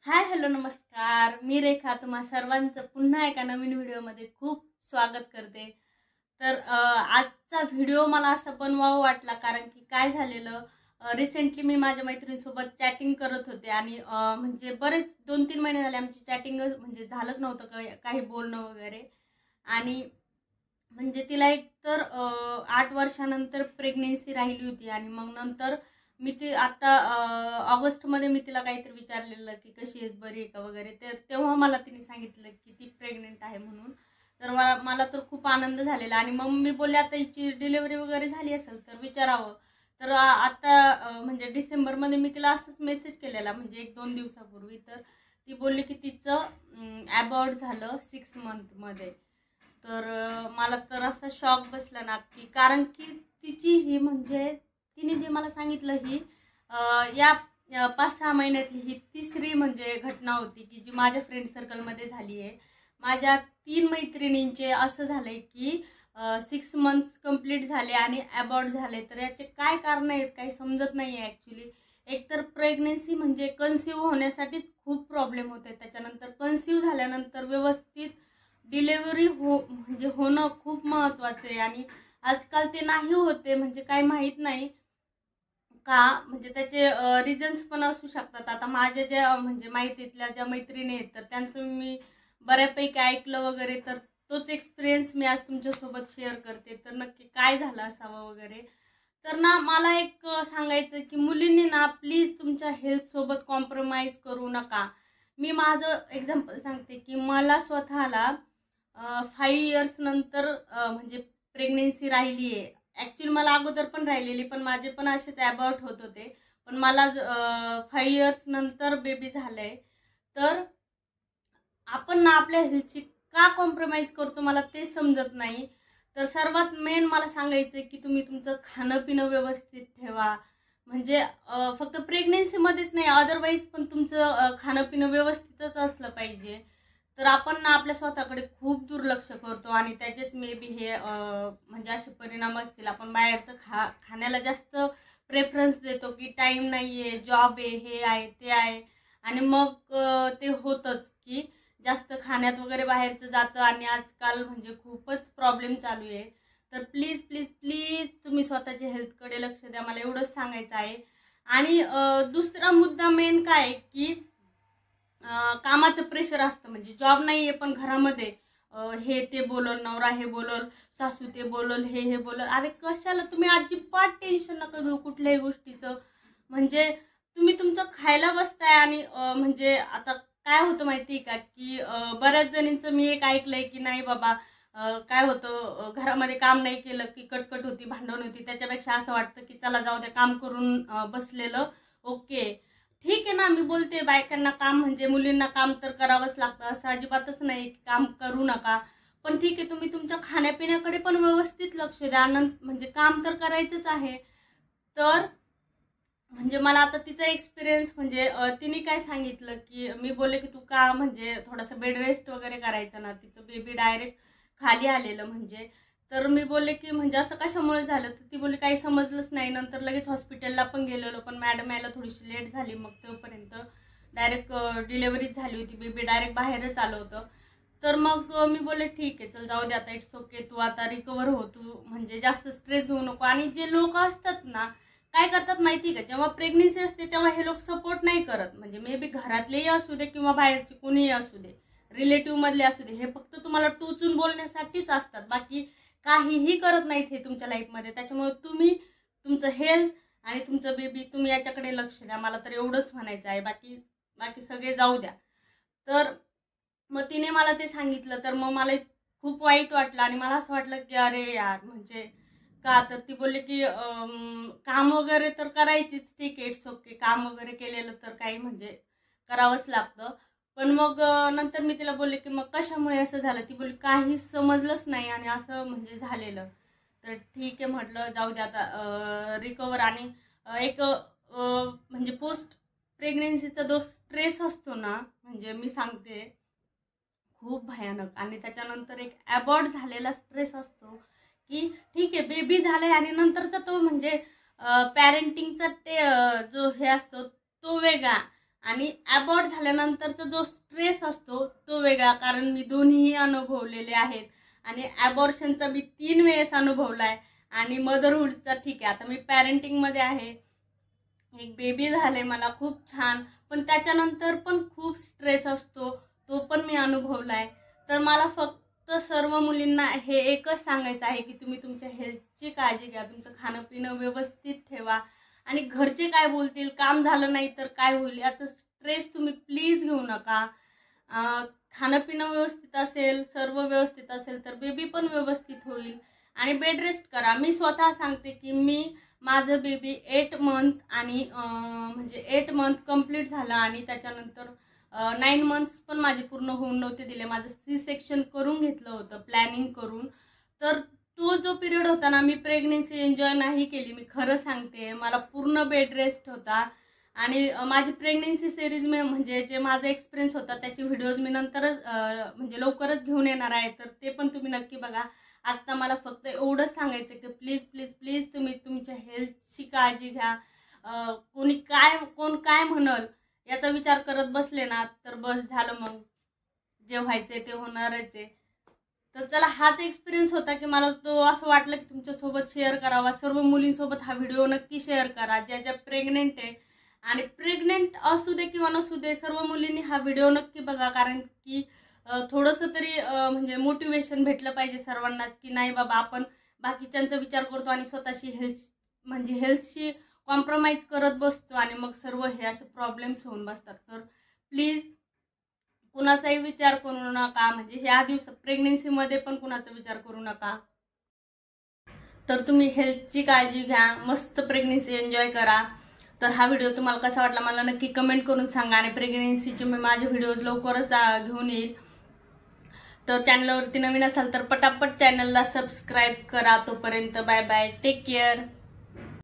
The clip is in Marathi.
हाय हॅलो नमस्कार, मी रेखा तुम्हा सर्वांचं पुन्हा एका नवीन व्हिडिओमध्ये खूप स्वागत करते। तर आजचा व्हिडिओ मला असं बनवावं वाटला कारण की काय झालेलं, रिसेंटली मी माझ्या मैत्रिणीसोबत चॅटिंग करत होते आणि म्हणजे बरेच 2-3 महिने झाले आमची चॅटिंग म्हणजे झालंच नव्हतं, काही बोलणं वगैरे। आणि म्हणजे तिला एक तर 8 वर्षानंतर प्रेग्नेन्सी राहिली होती आणि मग नंतर मी ती आता ऑगस्टमध्ये मी तिला काहीतरी विचारलेलं की कशी आहेस, बरी आहे का वगैरे, तर तेव्हा मला तिने सांगितलं की ती प्रेग्नेंट आहे म्हणून। तर मला तर खूप आनंद झालेला आणि मग मी बोलले आता हिची डिलिव्हरी वगैरे झाली असेल तर विचारावं। तर आता म्हणजे डिसेंबरमध्ये मी तिला असंच मेसेज केलेला म्हणजे 1-2 दिवसापूर्वी, तर ती बोलली की तिचं ॲबॉर्ट झालं 6 मंथमध्ये। तर मला तर असा शॉक बसला ना की कारण की तिची ही म्हणजे तिने जे मला सांगितलं ही या 5-6 महिन्यातली ही तिसरी म्हणजे घटना होती की जी माझ्या फ्रेंड सर्कलमध्ये झाली आहे। माझ्या 3 मैत्रिणींचे असं झालंय की 6 मंथ्स कंप्लीट झाले आणि ॲबॉर्ट झाले। तर याचे काय कारण आहेत काही समजत नाही आहे ॲक्च्युली। एकतर प्रेग्नेन्सी म्हणजे कन्सीव्ह होण्यासाठीच खूप प्रॉब्लेम होते, त्याच्यानंतर कन्सीव्ह झाल्यानंतर व्यवस्थित डिलेवरी म्हणजे होणं खूप महत्त्वाचं आहे आणि आजकाल ते नाही होते म्हणजे काही माहीत नाही का, म्हणजे त्याचे रिझन्स पण असू शकतात। आता माझ्या ज्या म्हणजे माहितीतल्या ज्या मैत्रिणी आहेत तर त्यांचं मी बऱ्यापैकी ऐकलं वगैरे, तर तोच एक्सपिरियन्स मी आज तुमच्यासोबत शेअर करते। तर नक्की काय झालं असावं वगैरे, तर ना मला एक सांगायचं की मुलींनी ना प्लीज तुमच्या हेल्थसोबत कॉम्प्रोमाइज करू नका। मी माझं एक्झाम्पल सांगते की मला स्वतःला 5 इयर्स नंतर म्हणजे प्रेग्नेन्सी राहिली आहे। ॲक्च्युली मला अगोदर पण राहिलेली, पण माझे पण असेच ॲबॉर्ट होत होते, पण मला 5 इयर्स नंतर बेबी झालंय। तर आपण ना आपल्या हेल्थची का कॉम्प्रोमाइज करतो मला ते समजत नाही। तर सर्वात मेन मला सांगायचं की तुम्ही तुमचं खाणं पिणं व्यवस्थित ठेवा, म्हणजे फक्त प्रेग्नेन्सीमध्येच नाही अदरवाईज पण तुमचं खाणं पिणं व्यवस्थितच असलं पाहिजे। तर आपण ना आपल्या स्वतःकडे खूप दुर्लक्ष करतो आणि त्याचेच मे बी हे म्हणजे असे परिणाम असतील। आपण बाहेरचं खाण्याला जास्त प्रेफरन्स देतो की टाईम नाही आहे, जॉब आहे, हे आहे ते आहे, आणि मग ते होतंच की जास्त खाण्यात वगैरे बाहेरचं जातं आणि आजकाल म्हणजे खूपच प्रॉब्लेम चालू आहे। तर प्लीज प्लीज प्लीज तुम्ही स्वतःच्या हेल्थकडे लक्ष द्या, मला एवढंच सांगायचं आहे। आणि दुसरा मुद्दा मेन काय की कामाचं प्रेशर असतं, म्हणजे जॉब नाही आहे पण घरामध्ये हे ते बोलल, नवरा हे बोलल, सासू ते बोलल, हे बोलल, अरे कशाला, तुम्ही अजिबात टेन्शन नका घेऊ कुठल्याही गोष्टीचं। म्हणजे तुम्ही तुमचं खायला बसताय आणि म्हणजे आता काय होतं माहिती का की बऱ्याच जणींचं मी एक ऐकलंय की नाही बाबा, काय होतं घरामध्ये काम नाही केलं की कटकट होती, भांडण होती, त्याच्यापेक्षा असं वाटतं की चला जाऊ द्या काम करून बसलेलं ओके। ठीक आहे ना, मी बोलते बायकांना काम म्हणजे मुलींना काम तर करावंच लागतं, असं अजिबातच नाही की काम करू नका, पण ठीक आहे तुम्ही तुमच्या खाण्यापिण्याकडे पण व्यवस्थित लक्ष द्या, म्हणजे काम तर करायचंच आहे। तर म्हणजे मला आता तिचा एक्सपिरियन्स म्हणजे तिने काय सांगितलं की मी बोलले की तू का म्हणजे थोडासा बेड रेस्ट वगैरे करायचं ना, तिचं बेबी डायरेक्ट खाली आलेलं म्हणजे। तर मी बोलले की म्हणजे असं कशामुळे झालं, तर ती बोलली काही समजलंच नाही, नंतर लगेच हॉस्पिटलला पण गेलेलो पण मॅडम यायला थोडीशी लेट झाली, मग तोपर्यंत डायरेक्ट डिलेव्हरीच झाली होती, बेबी डायरेक्ट बाहेरच आलं होतं। तर मग मी बोलले ठीक आहे चल जाऊ दे आता, इट्स ओके, तू आता रिकवर हो, तू म्हणजे जास्त स्ट्रेस घेऊ नको। आणि जे लोक असतात ना काय करतात माहिती का, जेव्हा प्रेग्नेन्सी असते तेव्हा हे लोक सपोर्ट नाही करत, म्हणजे मे बी घरातलेही असू दे किंवा बाहेरचे कोणीही असू दे, रिलेटिव्ह मधले असू दे, हे फक्त तुम्हाला टोचून बोलण्यासाठीच असतात, बाकी काहीही करत नाहीत हे तुमच्या लाईफमध्ये। त्याच्यामुळे तुम्ही तुमचं हेल्थ आणि तुमचं बेबी तुम्ही याच्याकडे लक्ष द्या, मला तर एवढंच म्हणायचं आहे, बाकी बाकी सगळे जाऊ द्या। तर मग तिने मला ते सांगितलं, तर मग मला खूप वाईट वाटलं आणि मला असं वाटलं की अरे यार म्हणजे का, तर ती बोलली की काम वगैरे तर करायचीच, ठीक आहे इट्स ओके, काम वगैरे केलेलं तर काही म्हणजे करावंच लागतं। पण मग नंतर मी तिला बोलले की मग कशामुळे असं झालं, ती बोलली काही समजलंच नाही आणि असं म्हणजे झालेलं। तर ठीक आहे म्हटलं जाऊ दे आता रिकवर। आणि एक म्हणजे पोस्ट प्रेग्नेन्सीचा जो स्ट्रेस असतो ना, म्हणजे मी सांगते खूप भयानक, आणि त्याच्यानंतर एक ॲबॉर्ट झालेला स्ट्रेस असतो की ठीक आहे बेबी झालाय आणि नंतरचा तो म्हणजे पॅरेंटिंगचा ते जो हे असतो तो वेगळा, आणि अबॉर्ट झाल्यानंतरचा जो स्ट्रेस असतो तो वेगळा, कारण मी दोन्हीही अनुभवलेले आहेत. आणि ॲबॉर्शनचा मी 3 वेळेस अनुभवलाय आणि मदरहुडचा ठीक आहे, आता मी पॅरेंटिंगमध्ये आहे, एक बेबी झाले मला खूप छान, पण त्याच्यानंतर पण खूप स्ट्रेस असतो, तो पण मी अनुभवलाय. तर मला फक्त सर्व मुलींना हे एकच सांगायचं आहे की तुम्ही तुमच्या हेल्थची काळजी घ्या, तुमचं खाणं पिणं व्यवस्थित ठेवा आणि घरचे काय बोलतील, काम झालं नाही तर काय होईल याचं स्ट्रेस तुम्ही प्लीज घेऊ नका. खाणं पिणं व्यवस्थित असेल, सर्व व्यवस्थित असेल तर बेबी पण व्यवस्थित होईल. आणि बेड रेस्ट करा. मी स्वतः सांगते की माझं बेबी 8 मंथ आणि म्हणजे 8 मंथ कंप्लीट झालं आणि त्याच्यानंतर 9 मंथ्स पण माझे पूर्ण होऊन नव्हते दिले. माझं C-सेक्शन करून घेतलं होतं प्लॅनिंग करून. तर तो जो पिरियड होता ना, मी प्रेग्नेन्सी एन्जॉय नाही केली, मी खरं सांगते. मला पूर्ण बेड रेस्ट होता आणि माझी प्रेग्नेन्सी सिरीज म्हणजे जे माझा एक्सपिरियन्स होता त्याचे व्हिडिओज मी नंतरच म्हणजे लवकरच घेऊन येणार आहे, तर ते पण तुम्ही नक्की बघा. आता मला फक्त एवढंच सांगायचं की प्लीज प्लीज प्लीज तुम्ही तुमच्या हेल्थची काळजी घ्या. कोण काय म्हणल याचा विचार करत बसले ना तर बस झालं, मग जे व्हायचंय ते होणारच आहे. तर चला, हाच एक्सपिरियन्स होता की मला तो असं वाटलं की तुमच्यासोबत शेअर करावा. सर्व मुलींसोबत हा व्हिडिओ नक्की शेअर करा ज्या ज्या प्रेग्नेंट आहे, आणि प्रेग्नेंट असू दे किंवा नसू दे सर्व मुलींनी हा व्हिडिओ नक्की बघा, कारण की थोडंसं तरी म्हणजे मोटिवेशन भेटलं पाहिजे सर्वांनाच की नाही बाबा, आपण बाकीच्यांचा विचार करतो आणि स्वतःशी हेल्थशी कॉम्प्रोमाइज करत बसतो आणि मग सर्व हे असे प्रॉब्लेम्स होऊन बसतात. तर प्लीज कुणाचाही विचार करू नका, म्हणजे ह्या प्रेग्नेन्सीमध्ये पण कुणाचा विचार करू नका. तर तुम्ही हेल्थची काळजी घ्या, मस्त प्रेग्नेन्सी एन्जॉय करा. तर हा व्हिडिओ तुम्हाला कसा वाटला मला नक्की कमेंट करून सांगा. आणि प्रेग्नेन्सीचे मी माझे व्हिडिओज लवकरच घेऊन येईल. तर चॅनलवरती नवीन असाल तर पटापट चॅनलला सबस्क्राईब करा. तोपर्यंत बाय बाय, टेक केअर.